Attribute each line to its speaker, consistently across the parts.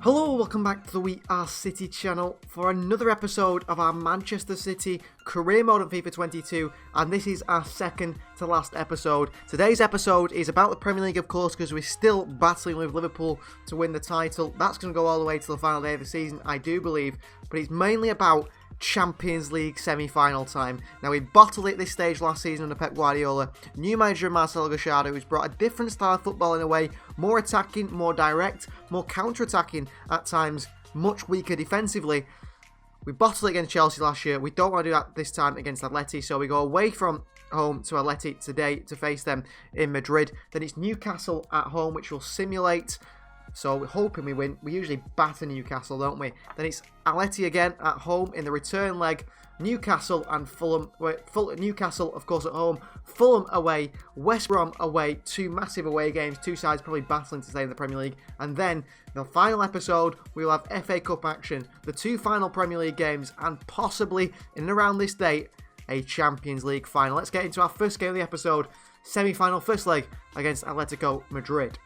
Speaker 1: Hello, welcome back to the We Are City channel for another episode of our Manchester City career mode on FIFA 22, and this is our second to last episode. Today's episode is about the Premier League, of course, because we're still battling with Liverpool to win the title. That's going to go all the way to the final day of the season, I do believe, but it's mainly about Champions League semi-final time. Now, we bottled it this stage last season under Pep Guardiola. New manager Marcelo Gallardo, who's brought a different style of football in a way, more attacking, more direct, more counter-attacking at times, much weaker defensively. We bottled it against Chelsea last year. We don't want to do that this time against Atleti, so we go away from home to Atleti today to face them in Madrid. Then it's Newcastle at home, which will simulate. So we're hoping we win. We usually batter Newcastle, don't we? Then it's Atleti again at home in the return leg. Newcastle and Fulham. Newcastle, of course, at home. Fulham away. West Brom away. Two massive away games. Two sides probably battling to stay in the Premier League. And then the final episode, we'll have FA Cup action. The two final Premier League games. And possibly, in and around this date, a Champions League final. Let's get into our first game of the episode. Semi-final first leg against Atletico Madrid.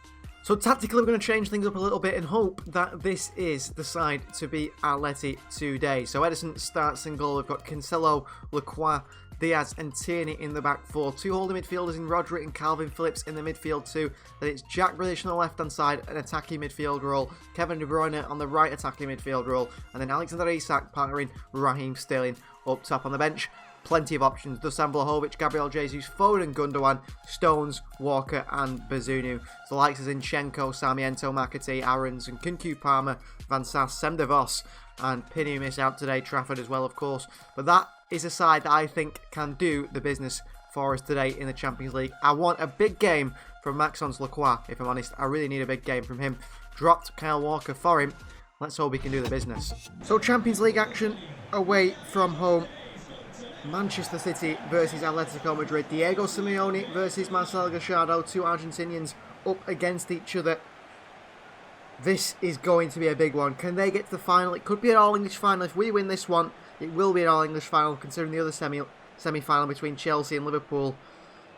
Speaker 1: So tactically, we're going to change things up a little bit and hope that this is the side to beat Atleti today. So Ederson starts in goal. We've got Cancelo, Lacroix, Diaz and Tierney in the back four. Two holding midfielders in Rodri and Calvin Phillips in the midfield too. Then it's Jack Grealish on the left-hand side, an attacking midfield role. Kevin De Bruyne on the right attacking midfield role. And then Alexander Isak partnering Raheem Sterling up top on the bench. Plenty of options. Dusan Vlahovic, Gabriel Jesus, Foden, Gundogan, Stones, Walker and Bazunu. So the likes of Zinchenko, Sarmiento, McAtee, Aarons and Kunku Palmer, Van Sass, Sem de Vos and Pinu miss out today, Trafford as well of course. But that is a side that I think can do the business for us today in the Champions League. I want a big game from Maxence Lacroix, if I'm honest. I really need a big game from him. Dropped Kyle Walker for him. Let's hope we can do the business. So Champions League action away from home. Manchester City versus Atletico Madrid. Diego Simeone versus Marcelo Gallardo. Two Argentinians up against each other. This is going to be a big one. Can they get to the final? It could be an all-English final. If we win this one, it will be an all-English final, considering the other semi-final between Chelsea and Liverpool.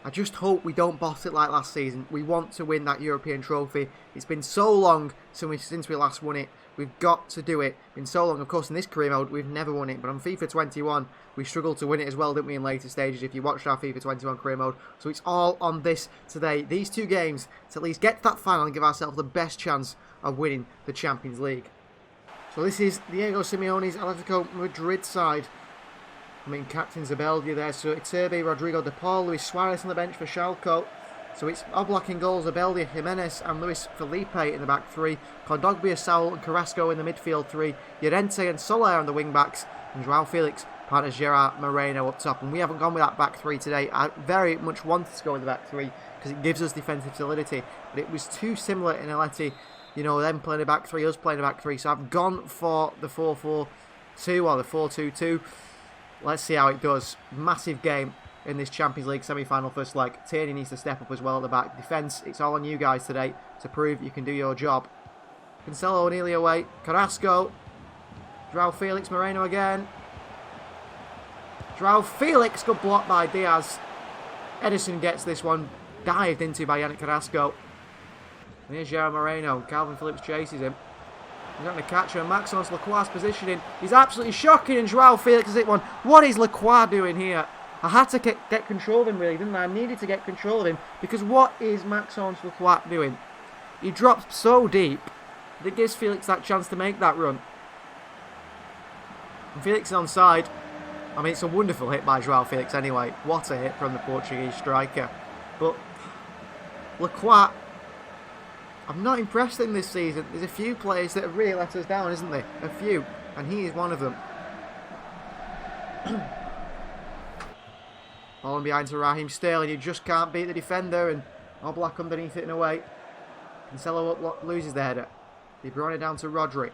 Speaker 1: I just hope we don't boss it like last season. We want to win that European trophy. It's been so long since we last won it. We've got to do it. It's been so long. Of course, in this career mode, we've never won it. But on FIFA 21, we struggled to win it as well, didn't we, in later stages, if you watched our FIFA 21 career mode. So it's all on this today. These two games to at least get to that final and give ourselves the best chance of winning the Champions League. So this is Diego Simeone's Atletico Madrid side. I mean, captain Zabeldia there. So Iturbe, Rodrigo de Paul, Luis Suarez on the bench for Schalke. So it's Oblak in goals, Abeldia, Jimenez and Luis Felipe in the back three. Kondogbia, Saul and Carrasco in the midfield three. Llorente and Soler on the wing backs. And Joao Felix partners Gerard Moreno up top. And we haven't gone with that back three today. I very much wanted to go with the back three because it gives us defensive solidity. But it was too similar in Atleti. You know, them playing a back three, us playing a back three. So I've gone for the 4-4-2 or the 4-2-2. Let's see how it does. Massive game in this Champions League semi-final first leg. Tierney needs to step up as well at the back. Defence, it's all on you guys today to prove you can do your job. Cancelo nearly away. Carrasco. Joao Felix, Moreno again. Joao Felix, good block by Diaz. Ederson gets this one dived into by Yannick Carrasco. And here's Gerard Moreno. Calvin Phillips chases him. He's not going to catch him. Maxence Lacroix's positioning. He's absolutely shocking and Joao Felix has hit one. What is Lacroix doing here? I had to get control of him really, didn't I? I needed to get control of him because what is Maxence Lacroix doing? He drops so deep that it gives Felix that chance to make that run. And Felix is onside. I mean, it's a wonderful hit by Joao Felix anyway. What a hit from the Portuguese striker. But Lacroix, I'm not impressed in this season. There's a few players that have really let us down, isn't there? A few. And he is one of them. All in behind to Raheem Sterling. You just can't beat the defender. And Oblak underneath it and away. Cancelo up, loses the header. De Bruyne down to Rodri.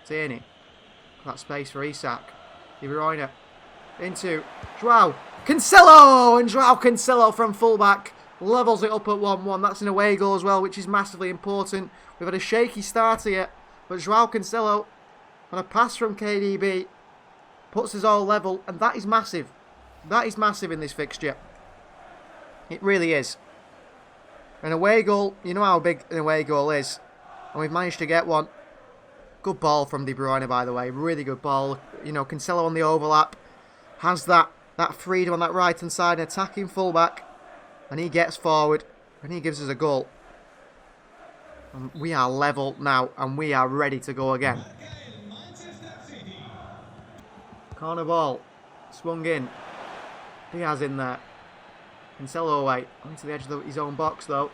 Speaker 1: Tierney. That space for Isak. De Bruyne. Into Joao Cancelo! And Joao Cancelo from fullback levels it up at 1-1. That's an away goal as well, which is massively important. We've had a shaky start here. But Joao Cancelo on a pass from KDB puts us all level. And that is massive. That is massive in this fixture. It really is. An away goal, you know how big an away goal is. And we've managed to get one. Good ball from De Bruyne, by the way. Really good ball. You know, Cancelo on the overlap. Has that freedom on that right-hand side. Attacking fullback. And he gets forward. And he gives us a goal. And we are level now. And we are ready to go again. Corner ball. Swung in. Diaz in there. Cancelo away. Onto the edge of his own box, though.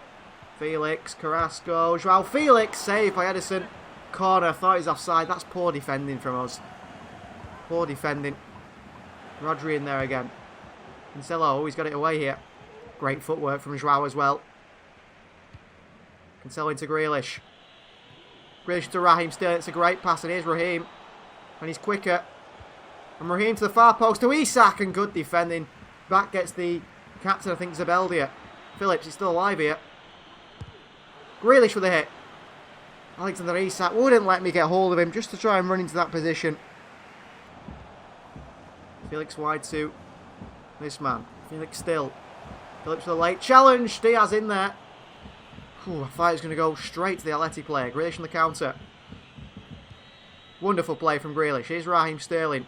Speaker 1: Felix. Carrasco. Joao Felix. Saved by Edison. Corner. I thought he was offside. That's poor defending from us. Poor defending. Rodri in there again. Cancelo. He's got it away here. Great footwork from Joao as well. Cancelo into Grealish. Grealish to Raheem Sterling. It's a great pass. And here's Raheem. And he's quicker. And Raheem to the far post to Isak. And good defending. Back gets the captain, I think, Zabeldia. Phillips is still alive here. Grealish with a hit. Alexander Isak wouldn't let me get hold of him just to try and run into that position. Felix wide to this man. Felix still. Phillips with a late challenge. Diaz in there. Ooh, I thought he was going to go straight to the Atleti player. Grealish on the counter. Wonderful play from Grealish. Here's Raheem Sterling.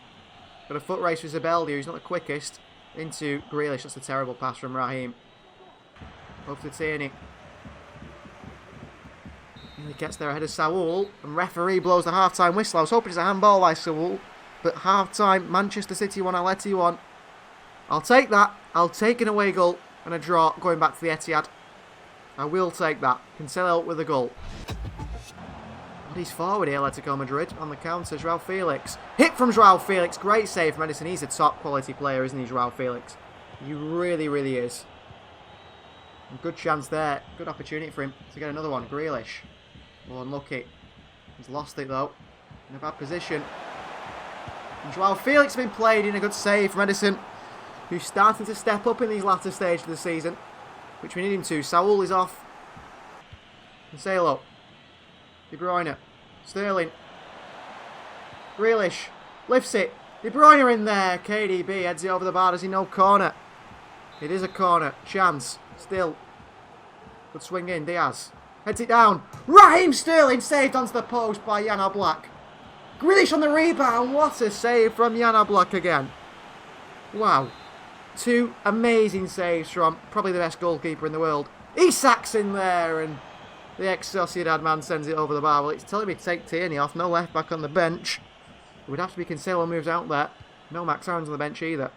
Speaker 1: Got a foot race with Zabeldia, who's not the quickest. Into Grealish. That's a terrible pass from Raheem. Over to Tierney. He gets there ahead of Saul, and referee blows the half-time whistle. I was hoping it's a handball by Saul, but half-time, Manchester City 1, Atleti 1. I'll take that. I'll take an away goal and a draw going back to the Etihad. I will take that. Cancelo with a goal. He's forward here, Atletico Madrid, on the counter. Joao Felix. Hit from Joao Felix. Great save from Edison. He's a top-quality player, isn't he, Joao Felix? He really, really is. Good chance there. Good opportunity for him to get another one. Grealish. Oh, unlucky. He's lost it, though. In a bad position. And Joao Felix has been played in. A good save from Edison, who's starting to step up in these latter stages of the season, which we need him to. Saul is off. Cancelo. De Bruyne. Sterling. Grealish. Lifts it. De Bruyne in there. KDB heads it over the bar. Does he know corner? It is a corner. Chance. Still. Good swing in. Diaz. Heads it down. Raheem Sterling saved onto the post by Jan Oblak. Grealish on the rebound. What a save from Jan Oblak again. Wow. Two amazing saves from probably the best goalkeeper in the world. Isak's in there, and the ex-Sociedad man sends it over the bar. Well, it's telling me to take Tierney off. No left back on the bench. It would have to be Cancelo moves out there. No Max Aaron's on the bench either.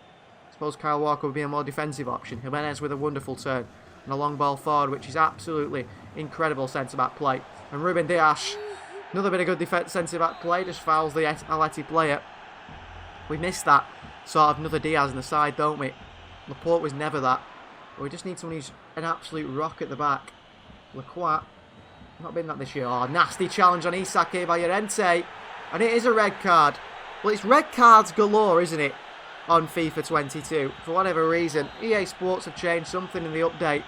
Speaker 1: I suppose Kyle Walker would be a more defensive option. Jimenez with a wonderful turn. And a long ball forward, which is absolutely incredible centre-back play. And Ruben Dias, another bit of good centre-back play, just fouls the Atleti player. We missed that sort of another Diaz in the side, don't we? Laporte was never that. But we just need someone who's an absolute rock at the back. Lacroix, not been that this year. Oh, nasty challenge on Isak here by Llorente. And it is a red card. Well, it's red cards galore, isn't it? On FIFA 22. For whatever reason, EA Sports have changed something in the update.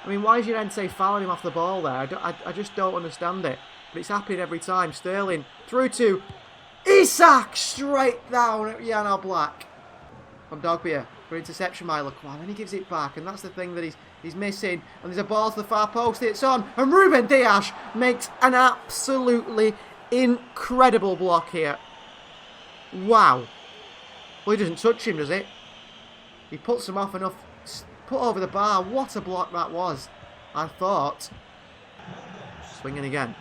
Speaker 1: I mean, why is Llorente fouling him off the ball there? I just don't understand it. But it's happening every time. Sterling through to Isak, straight down at Jan Oblak. From Dogbia for interception by Lacroix. Then he gives it back, and that's the thing that he's missing. And there's a ball to the far post. It's on, and Ruben Dias makes an absolutely incredible block here. Wow. Well, he doesn't touch him, does it? He puts him off enough. Put over the bar. What a block that was. I thought. Swinging again.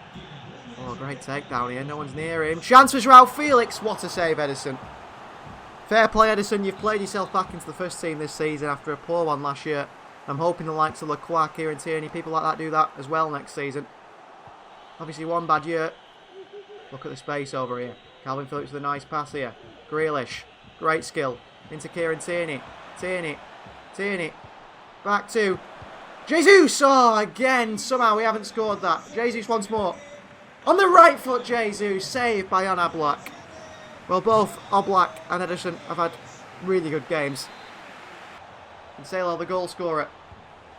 Speaker 1: Oh, great takedown here. No one's near him. Chance for Joao Felix. What a save, Edison. Fair play, Edison. You've played yourself back into the first team this season after a poor one last year. I'm hoping the likes of Lacroix, Kieran Tierney, people like that do that as well next season. Obviously, one bad year. Look at the space over here. Calvin Phillips with a nice pass here. Grealish. Great skill. Into Kieran Tierney. Tierney. Back to Jesus. Oh, again. Somehow we haven't scored that. Jesus once more. On the right foot, Jesus. Saved by Jan Oblak. Well, both Oblak and Edison have had really good games. Cancelo, the goal scorer.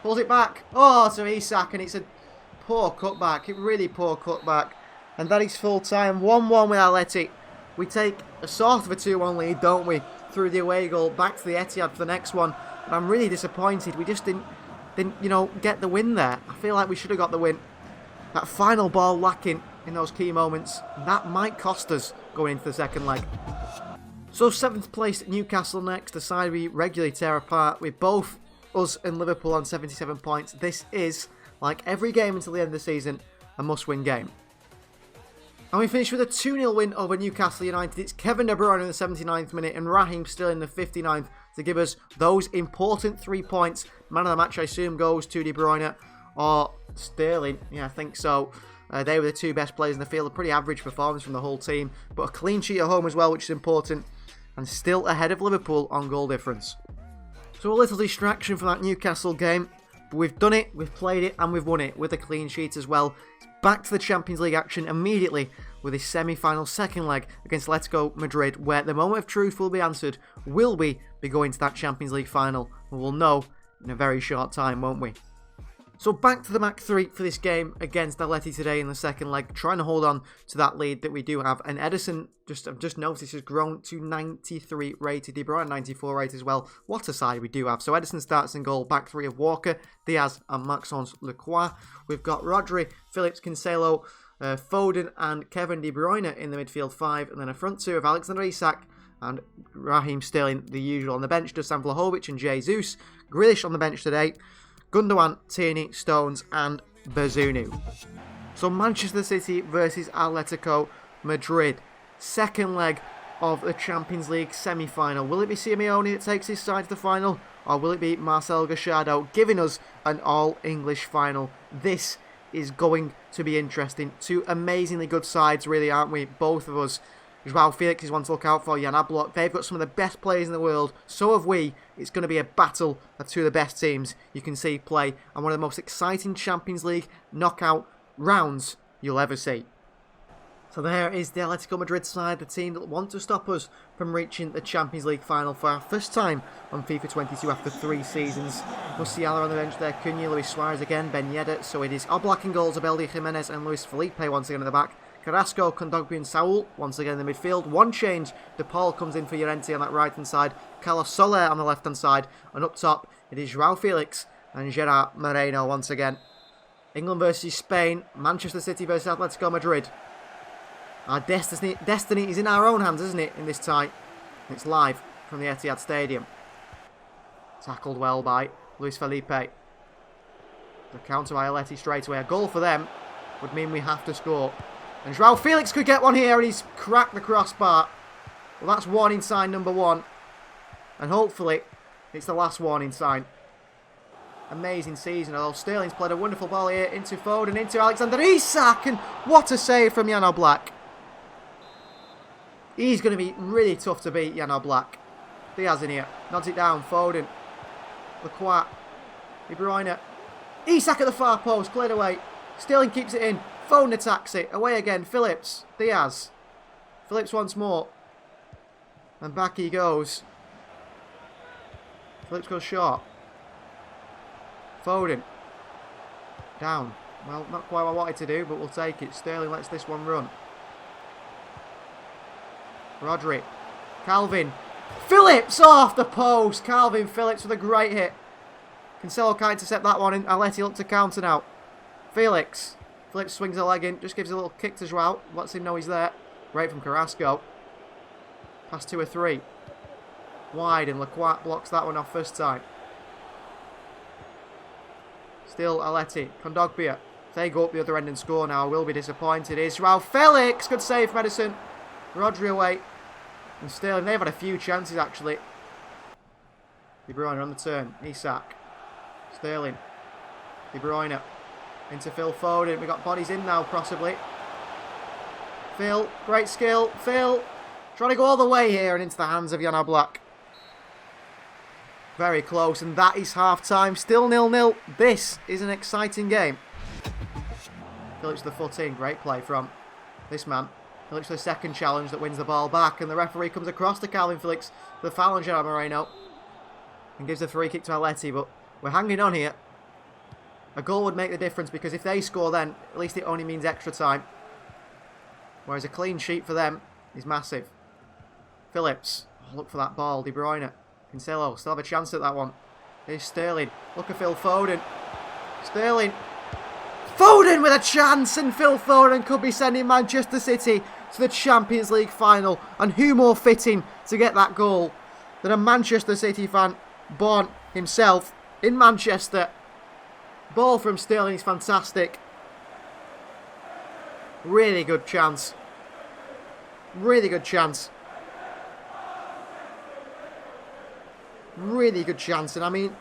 Speaker 1: Pulls it back. Oh, to Isak. And it's a poor cutback. A really poor cutback. And that is full time. 1-1 with Atleti. We take a sort of a 2-1 lead, don't we? Through the away goal, back to the Etihad for the next one. But I'm really disappointed. We just didn't, get the win there. I feel like we should have got the win. That final ball lacking in those key moments. That might cost us going into the second leg. So 7th place Newcastle next, the side we regularly tear apart with both us and Liverpool on 77 points. This is, like every game until the end of the season, a must-win game. And we finish with a 2-0 win over Newcastle United. It's Kevin De Bruyne in the 79th minute and Raheem Sterling in the 59th to give us those important 3 points. Man of the match, I assume, goes to De Bruyne or Sterling. Yeah, I think so. They were the two best players in the field. A pretty average performance from the whole team, but a clean sheet at home as well, which is important. And still ahead of Liverpool on goal difference. So a little distraction from that Newcastle game. But we've done it, we've played it, and we've won it with a clean sheet as well. It's back to the Champions League action immediately with a semi-final second leg against Atletico Madrid, where the moment of truth will be answered. Will we be going to that Champions League final? Well, we'll know in a very short time, won't we? So back to the back three for this game against Atleti today in the second leg, trying to hold on to that lead that we do have. And Ederson, I've just noticed, has grown to 93 rated. De Bruyne 94 rated as well. What a side we do have. So Ederson starts in goal, back three of Walker, Diaz and Maxence Lacroix. We've got Rodri, Phillips, Cancelo, Foden and Kevin De Bruyne in the midfield five. And then a front two of Alexander Isak and Raheem Sterling, the usual. On the bench, Dusan Vlahovic and Jesus. Grealish on the bench today. Gundogan, Tierney, Stones and Bazunu. So Manchester City versus Atletico Madrid. Second leg of the Champions League semi-final. Will it be Simeone that takes his side to the final? Or will it be Marcel Gallardo giving us an all-English final? This is going to be interesting. Two amazingly good sides, really, aren't we? Both of us. Joao Felix is one to look out for. Jan Oblak. They've got some of the best players in the world. So have we. It's going to be a battle of two of the best teams you can see play. And one of the most exciting Champions League knockout rounds you'll ever see. So there is the Atletico Madrid side, the team that want to stop us from reaching the Champions League final for our first time on FIFA 22 after 3 seasons. Musiala on the bench there, Cunha, Luis Suarez again, Ben Yedder. So it is Oblak in goals, Abeldi, Jimenez and Luis Felipe once again at the back. Carrasco, Kondogbia and Saul once again in the midfield. One change, De Paul comes in for Llorente on that right hand side. Carlos Soler on the left hand side. And up top, it is Joao Felix and Gerard Moreno once again. England versus Spain, Manchester City versus Atletico Madrid. Our destiny is in our own hands, isn't it, in this tie? It's live from the Etihad Stadium. Tackled well by Luis Felipe. The counter by Atleti straight away. A goal for them would mean we have to score. And Joao Felix could get one here and he's cracked the crossbar. Well, that's warning sign number 1. And hopefully it's the last warning sign. Amazing season, although Sterling's played a wonderful ball here into Foden, into Alexander Isak. And what a save from Jan Oblak. He's going to be really tough to beat, Jan Oblak. Diaz in here. Nods it down. Foden. Lacroix. De Bruyne. Isak at the far post. Cleared away. Sterling keeps it in. Foden attacks it. Away again. Phillips. Diaz. Phillips once more. And back he goes. Phillips goes short. Foden. Down. Well, not quite what I wanted to do, but we'll take it. Sterling lets this one run. Rodri. Calvin. Phillips off the post. Calvin Phillips with a great hit. Cancelo can't intercept that one. And Atleti look to counter now. Felix. Phillips swings a leg in. Just gives a little kick to Joao. Lets him know he's there. Great from Carrasco. Pass 2 or 3. Wide. And Lacroix blocks that one off first time. Still Atleti. Kondogbia. If they go up the other end and score now, I will be disappointed. Here's Joao Felix. Good save from Ederson. Rodri away. And Sterling, they've had a few chances actually. De Bruyne on the turn. Isak. Sterling. De Bruyne. Into Phil Foden. We've got bodies in now possibly. Phil. Great skill. Phil. Trying to go all the way here and into the hands of Jan Oblak. Very close. And that is half time. Still 0-0. This is an exciting game. Phillips the foot in. Great play from this man. Phillips the second challenge that wins the ball back. And the referee comes across to Calvin Phillips. The foul on Gerard Moreno. And gives the free kick to Atleti. But we're hanging on here. A goal would make the difference because if they score then, at least it only means extra time. Whereas a clean sheet for them is massive. Phillips. Oh, look for that ball. De Bruyne. Cancelo. Still have a chance at that one. Here's Sterling. Look at Phil Foden. Sterling. Foden with a chance, and Phil Foden could be sending Manchester City to the Champions League final. And who more fitting to get that goal than a Manchester City fan born himself in Manchester. Ball from Sterling is fantastic. Really good chance. Really good chance. Really good chance. And I mean,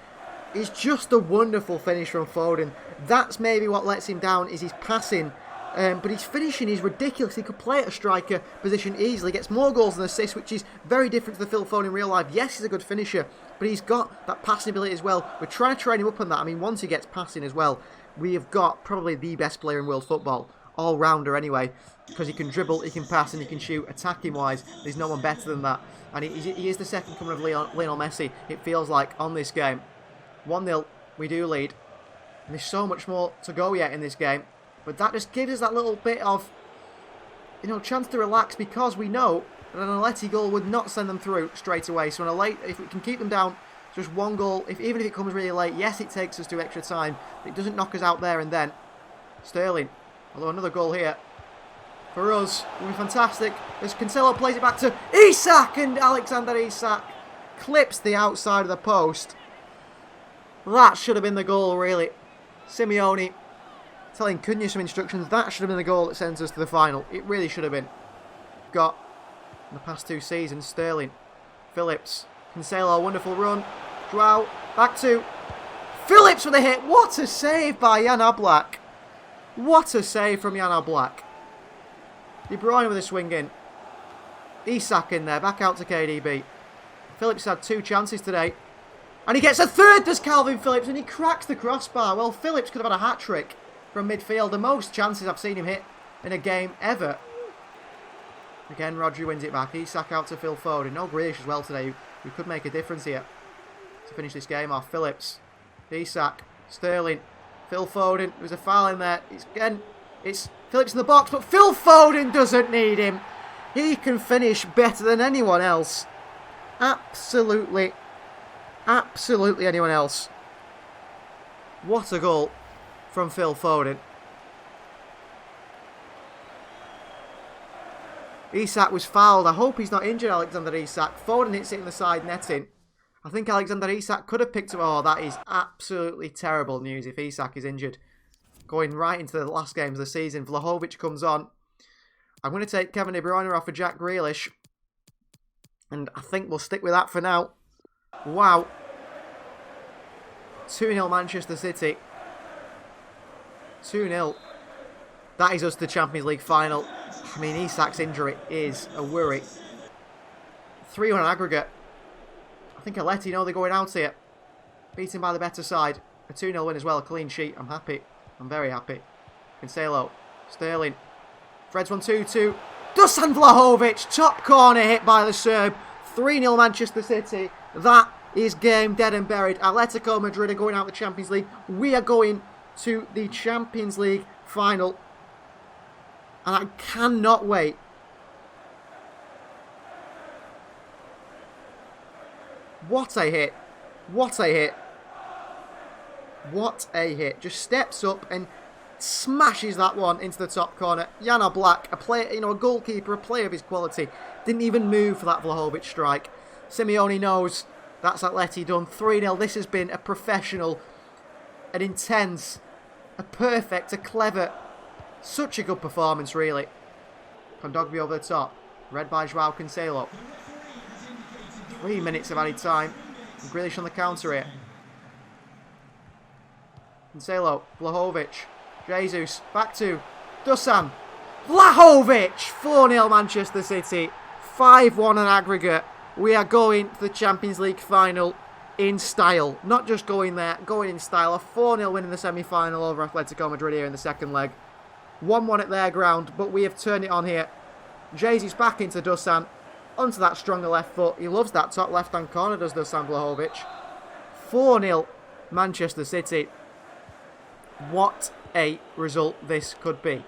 Speaker 1: it's just a wonderful finish from Foden. That's maybe what lets him down, is his passing. But his finishing is ridiculous. He could play at a striker position easily. Gets more goals than assists, which is very different to the Phil Foden in real life. Yes, he's a good finisher, but he's got that passing ability as well. We're trying to train him up on that. I mean, once he gets passing as well, we have got probably the best player in world football. All-rounder anyway. Because he can dribble, he can pass, and he can shoot. Attacking-wise, there's no one better than that. And he is the second coming of Lionel Messi, it feels like, on this game. 1-0, we do lead. And there's so much more to go yet in this game. But that just gives us that little bit of, chance to relax, because we know that an Atleti goal would not send them through straight away. So if we can keep them down, just one goal, even if it comes really late, yes, it takes us to extra time. But it doesn't knock us out there and then. Sterling, although another goal here for us will be fantastic. As Cancelo plays it back to Isak, and Alexander Isak clips the outside of the post. That should have been the goal, really. Simeone telling Cunha some instructions. That should have been the goal that sends us to the final. It really should have been. Got in the past 2 seasons, Sterling, Phillips, Cancelo, wonderful run. Joao, back to Phillips with a hit. What a save by Jan Oblak. What a save from Jan Oblak. De Bruyne with a swing in. Isak in there, back out to KDB. Phillips had 2 chances today. And he gets a third, does Calvin Phillips, and he cracks the crossbar. Well, Phillips could have had a hat-trick from midfield. The most chances I've seen him hit in a game ever. Again, Rodri wins it back. Isak out to Phil Foden. No Grealish as well today, who could make a difference here to finish this game off. Phillips, Isak, Sterling, Phil Foden. There's a foul in there. It's Phillips in the box, but Phil Foden doesn't need him. He can finish better than anyone else. Absolutely anyone else. What a goal from Phil Foden. Isak was fouled. I hope he's not injured, Alexander Isak. Foden hits it in the side netting. I think Alexander Isak could have picked up. Oh, that is absolutely terrible news if Isak is injured. Going right into the last games of the season. Vlahovic comes on. I'm going to take Kevin De Bruyne off for Jack Grealish. And I think we'll stick with that for now. Wow. 2-0 Manchester City. 2-0. That is us to the Champions League final. I mean, Isak's injury is a worry. 3-1 aggregate. I think Atleti know they're going out here. Beaten by the better side. A 2-0 win as well, a clean sheet. I'm happy. I'm very happy. Cancelo. Sterling. Fred's 1-2-2. Dusan Vlahovic. Top corner hit by the Serb. 3-0 Manchester City. That is game dead and buried. Atletico Madrid are going out of the Champions League. We are going to the Champions League final. And I cannot wait. What a hit. What a hit. What a hit. Just steps up and smashes that one into the top corner. Jan Oblak, a player, a goalkeeper, a player of his quality, didn't even move for that Vlahovic strike. Simeone knows that's Atleti done. 3-0. This has been a professional, an intense, a perfect, a clever, such a good performance, really. Kondogbia over the top. Read by Joao Cancelo. 3 minutes of added time. And Grealish on the counter here. Cancelo, Vlahovic, Jesus, back to Dusan. Vlahovic! 4-0 Manchester City. 5-1 an aggregate. We are going to the Champions League final in style. Not just going there, going in style. A 4-0 win in the semi-final over Atletico Madrid here in the second leg. 1-1 at their ground, but we have turned it on here. Jesus back into Dusan. Onto that stronger left foot. He loves that top left-hand corner, does Dusan Vlahovic. 4-0 Manchester City. What a result this could be.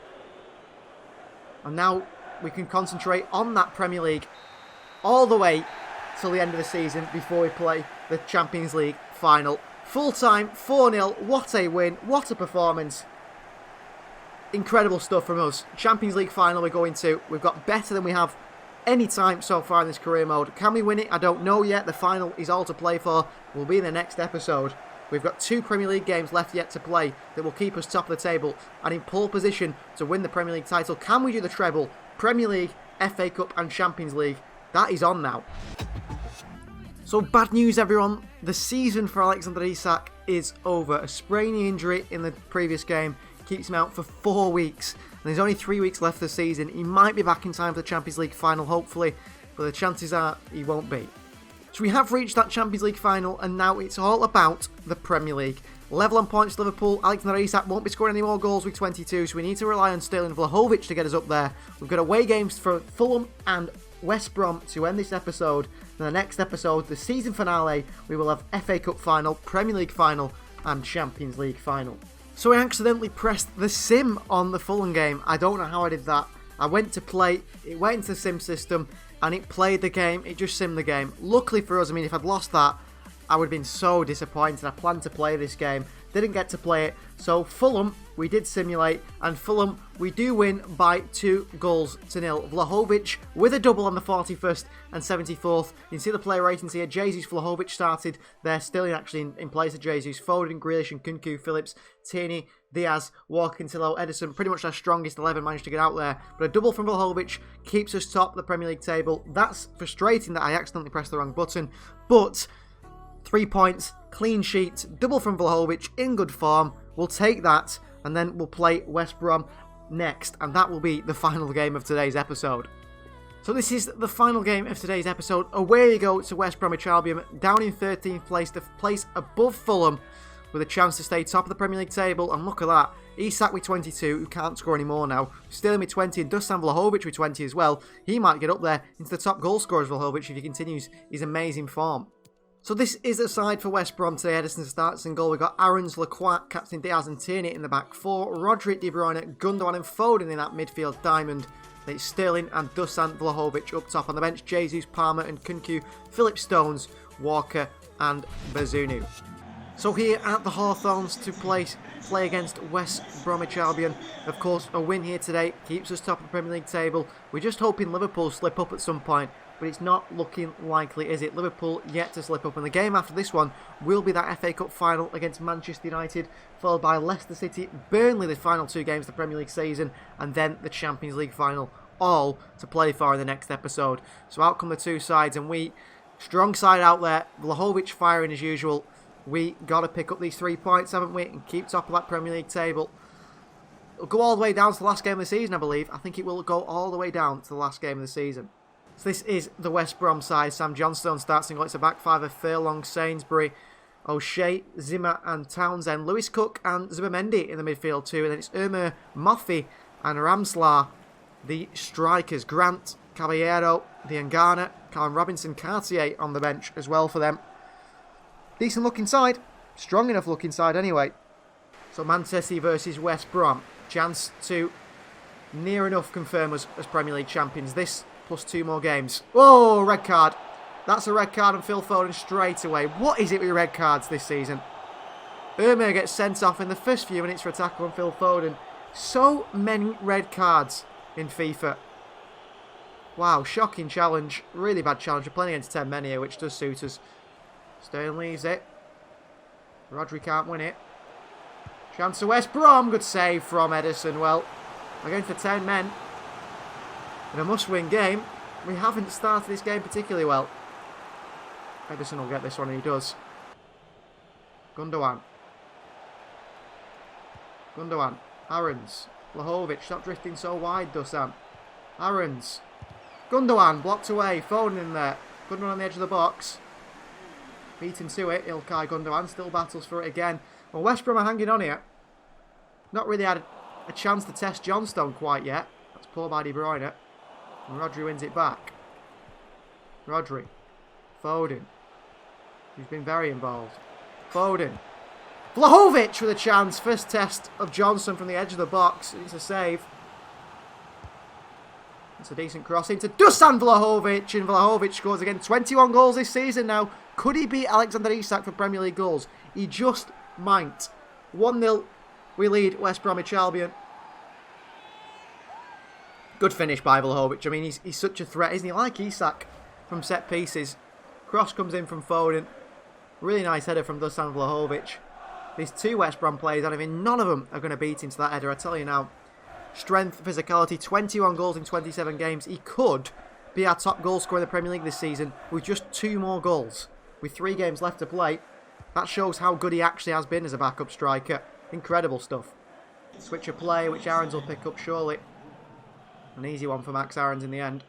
Speaker 1: And now we can concentrate on that Premier League all the way till the end of the season before we play the Champions League final. Full time, 4-0. What a win. What a performance. incredible stuff from us. Champions League final we're going to. We've got better than we have any time so far in this career mode. Can we win it? I don't know yet. The final is all to play for. We'll be in the next episode. We've got 2 Premier League games left yet to play that will keep us top of the table and in pole position to win the Premier League title. Can we do the treble? Premier League, FA Cup and Champions League. That is on now. So bad news, everyone. The season for Alexander Isak is over. A sprained injury in the previous game keeps him out for 4 weeks. And there's only 3 weeks left of the season. He might be back in time for the Champions League final, hopefully. But the chances are he won't be. So we have reached that Champions League final, and now it's all about the Premier League. Level on points, Liverpool. Alexander Isak won't be scoring any more goals with 22, so we need to rely on Sterling Vlahovic to get us up there. We've got away games for Fulham and West Brom to end this episode. In the next episode, the season finale, we will have FA Cup final, Premier League final, and Champions League final. So I accidentally pressed the sim on the Fulham game. I don't know how I did that. I went to play, it went into the sim system, and it played the game, it just simmed the game. Luckily for us, I mean, if I'd lost that, I would have been so disappointed. I planned to play this game, didn't get to play it. So Fulham, we did simulate, and Fulham, we do win by 2-0. Vlahovic with a double on the 41st and 74th. You can see the player ratings here. Jesus, Vlahovic started there, Sterling actually in place of Jesus. Foden, Grealish and Kunku, Phillips, Tierney, Diaz, Walker, Tillo, Edison, pretty much our strongest 11 managed to get out there. But a double from Vlahovic keeps us top of the Premier League table. That's frustrating that I accidentally pressed the wrong button. But 3 points, clean sheet, double from Vlahovic in good form. We'll take that, and then we'll play West Brom next, and that will be the final game of today's episode. So this is the final game of today's episode. Away you go to West Bromwich Albion, down in 13th place, the place above Fulham, with a chance to stay top of the Premier League table. And look at that, Isak with 22, who can't score anymore now. Sterling with 20, and Dusan Vlahovic with 20 as well. He might get up there into the top goal scorers, Vlahovic, if he continues his amazing form. So this is the side for West Brom today. Edison starts in goal. We've got Aarons, Lacroix, Captain Diaz and Tierney in the back four. Rodri, De Bruyne, Gundogan and Foden in that midfield diamond. Then it's Sterling and Dusan Vlahovic up top. On the bench, Jesus, Palmer and Kunku, Philip Stones, Walker and Bazunu. So here at the Hawthorns to play against West Bromwich Albion. Of course, a win here today keeps us top of the Premier League table. We're just hoping Liverpool slip up at some point, but it's not looking likely, is it? Liverpool yet to slip up, and the game after this one will be that FA Cup final against Manchester United, followed by Leicester City, Burnley, the final 2 games of the Premier League season, and then the Champions League final, all to play for in the next episode. So out come the 2 sides, and we, strong side out there, Vlahovic firing as usual. We got to pick up these 3 points, haven't we, and keep top of that Premier League table. It'll go all the way down to the last game of the season, I believe. I think it will go all the way down to the last game of the season. So this is the West Brom side. Sam Johnstone starts in goal. It's a back 5 of Furlong, Sainsbury, O'Shea, Zimmer and Townsend. Lewis Cook and Zubimendi in the midfield too. And then it's Irma, Moffey and Ramslar, the strikers. Grant, Caballero, Diangana, Callum Robinson, Cartier on the bench as well for them. Decent looking side. Strong enough looking side anyway. So Man City versus West Brom. Chance to near enough confirm us as Premier League champions. This plus 2 more games. Oh, red card. That's a red card on Phil Foden straight away. What is it with red cards this season? Irma gets sent off in the first few minutes for a tackle on Phil Foden. So many red cards in FIFA. Wow, shocking challenge. Really bad challenge. We're playing against 10 men here, which does suit us. Sterling leaves it. Rodri can't win it. Chance to West Brom. Good save from Edison. Well, we're going for 10 men. In a must-win game. We haven't started this game particularly well. Edison will get this one, and he does. Gundogan. Aarons. Vlahovic. Stop drifting so wide, Dusan. Aarons. Gundogan. Blocked away. Foden in there. Gundogan on the edge of the box. Beaten to it. Ilkay Gundogan still battles for it again. Well, West Brom are hanging on here. Not really had a chance to test Johnstone quite yet. That's poor by De Bruyne. And Rodri wins it back. Rodri. Foden. He's been very involved. Foden. Vlahovic with a chance. First test of Johnson from the edge of the box. It's a save. It's a decent cross into Dusan Vlahovic. And Vlahovic scores again. 21 goals this season now. Could he beat Alexander Isak for Premier League goals? He just might. 1-0. We lead West Bromwich Albion. Good finish by Vlahovic. I mean, he's such a threat, isn't he? Like Isak from set pieces. Cross comes in from Foden. Really nice header from Dusan Vlahovic. These two West Brom players, none of them are going to beat him to that header, I tell you now. Strength, physicality, 21 goals in 27 games. He could be our top goal scorer in the Premier League this season with just 2 more goals. With 3 games left to play, that shows how good he actually has been as a backup striker. Incredible stuff. Switch of play, which Aarons will pick up surely. An easy one for Max Aarons in the end.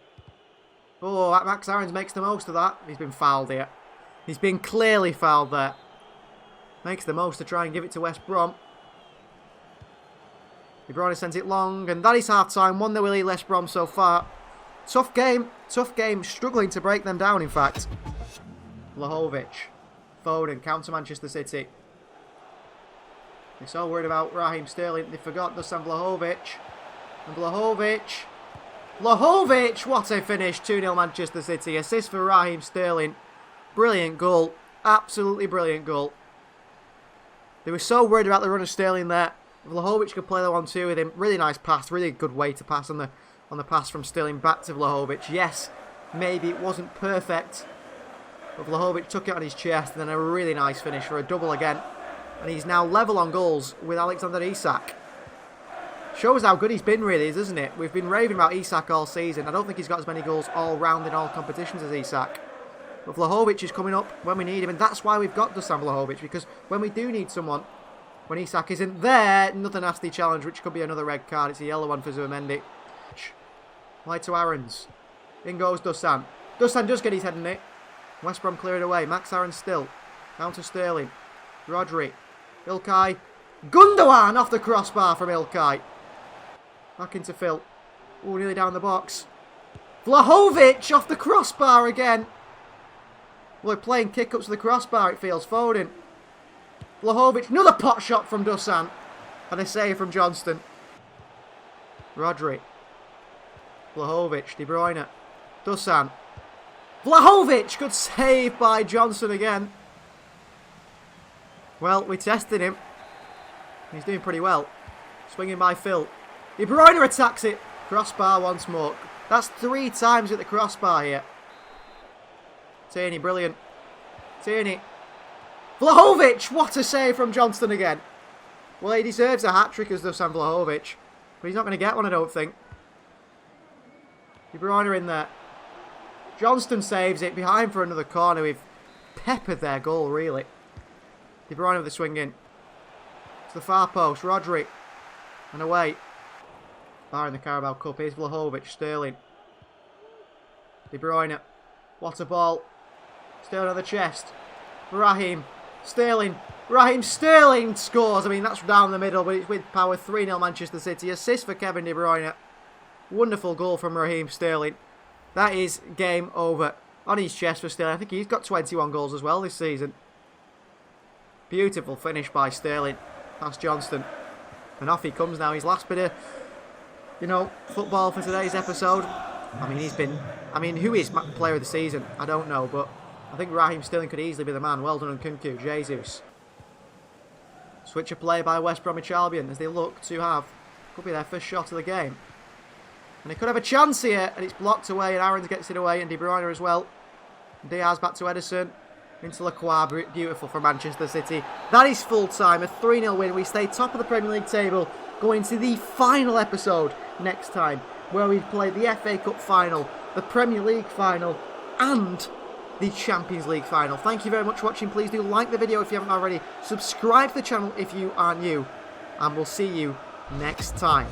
Speaker 1: Oh, Max Aarons makes the most of that. He's been fouled here. He's been clearly fouled there. Makes the most to try and give it to West Brom. De Bruyne sends it long, and that is half-time. 1-0 lead West Brom so far. Tough game, struggling to break them down, in fact. Vlahovic. Foden, counter Manchester City. They're so worried about Raheem Sterling, they forgot Dusan Vlahovic. And Vlahovic, what a finish, 2-0 Manchester City. Assist for Raheem Sterling. Brilliant goal, absolutely brilliant goal. They were so worried about the run of Sterling there. Vlahovic could play the 1-2 with him. Really nice pass, really good way to pass on the pass from Sterling back to Vlahovic. Yes, maybe it wasn't perfect, but Vlahovic took it on his chest, and then a really nice finish for a double again. And he's now level on goals with Alexander Isak. Shows how good he's been, really, doesn't it? We've been raving about Isak all season. I don't think he's got as many goals all round in all competitions as Isak. But Vlahovic is coming up when we need him, and that's why we've got Dusan Vlahovic, because when we do need someone, when Isak isn't there, another nasty challenge, which could be another red card. It's a yellow one for Zubimendi. Wide to Aarons. In goes Dusan. Dusan does get his head in it. West Brom clear it away. Max Aarons still. Down to Sterling. Rodri. Ilkay. Gundogan off the crossbar from Ilkay. Back into Phil. Oh, nearly down the box. Vlahovic off the crossbar again. Well, they're playing kick-ups to the crossbar, it feels. Foden. Vlahovic. Another pot shot from Dusan. And a save from Johnston. Rodri. Vlahovic. De Bruyne. Dusan. Vlahovic. Good save by Johnston again. Well, we tested him. He's doing pretty well. Swinging by Phil. De Bruyne attacks it. Crossbar once more. That's 3 times at the crossbar here. Tierney, brilliant. Tierney. Vlahovic! What a save from Johnston again. Well, he deserves a hat-trick as Dusan Vlahovic. But he's not going to get one, I don't think. De Bruyne in there. Johnston saves it behind for another corner. We've peppered their goal, really. De Bruyne with the swing in. To the far post. Rodri. And away. Bar in the Carabao Cup. Here's Vlahovic. Sterling. De Bruyne. What a ball. Sterling on the chest. Raheem. Sterling. Raheem Sterling scores. I mean, that's down the middle, but it's with power. 3-0 Manchester City. Assist for Kevin De Bruyne. Wonderful goal from Raheem Sterling. That is game over. On his chest for Sterling. I think he's got 21 goals as well this season. Beautiful finish by Sterling. Past Johnston. And off he comes now. His last bit of, football for today's episode. I mean, he's been... who is player of the season? I don't know, but I think Raheem Sterling could easily be the man. Well done, Nkunku. Jesus. Switch of play by West Bromwich Albion as they look to have... Could be their first shot of the game. And they could have a chance here, and it's blocked away, and Aarons gets it away, and De Bruyne as well. Diaz back to Ederson. Into Lacroix, beautiful for Manchester City. That is full time, a 3-0 win. We stay top of the Premier League table, going to the final episode next time, where we play the FA Cup final, the Premier League final, and the Champions League final. Thank you very much for watching. Please do like the video if you haven't already. Subscribe to the channel if you are new, and we'll see you next time.